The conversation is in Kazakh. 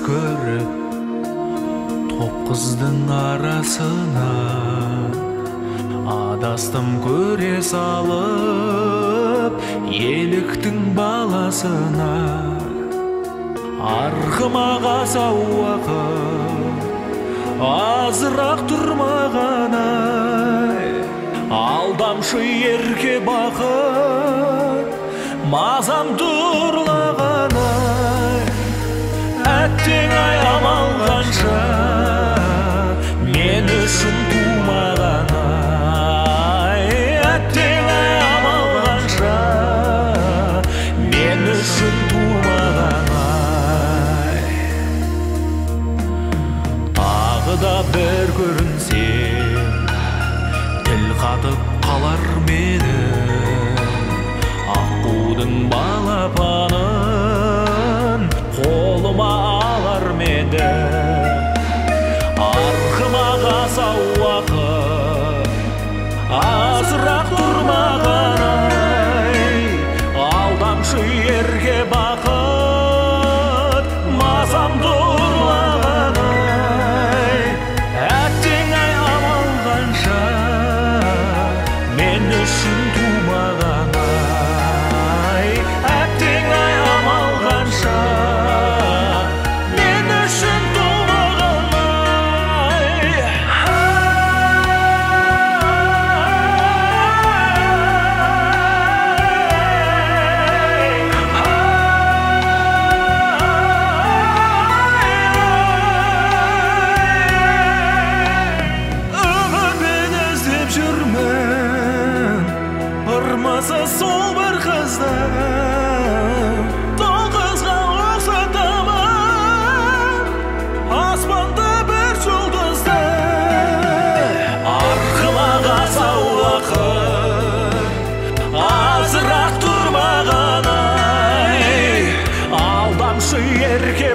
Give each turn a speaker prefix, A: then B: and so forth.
A: көріп топ қыздың арасына адастым көре салып еліктің баласына арқыма қасау уақыт азырақ тұрмағаны алдамшы ерке бақыт мазам тұрлағаны әттең ай амал қанша мен үшін тумағаны әттең ай амал қанша мен үшін тумағаны тағы да бір көрінсем тіл қатып қалар менің аққудың балапанын қолыма алар меді арқыма қасау уақыт азырақ тұрмағаны алдамшы ерке бақыт мазам тұрлағаны әттең ай амал қанша мен үшін тумағаны әттең ай амал қанша мен үшін тумағаны үмітпен іздеп жүрмін ұрмаса сол бір қызды тоғызға ұқсатамын аспанда бір жұлдызды арқыма қасау уақыт азырақ тұрмағаны алдамшы ерке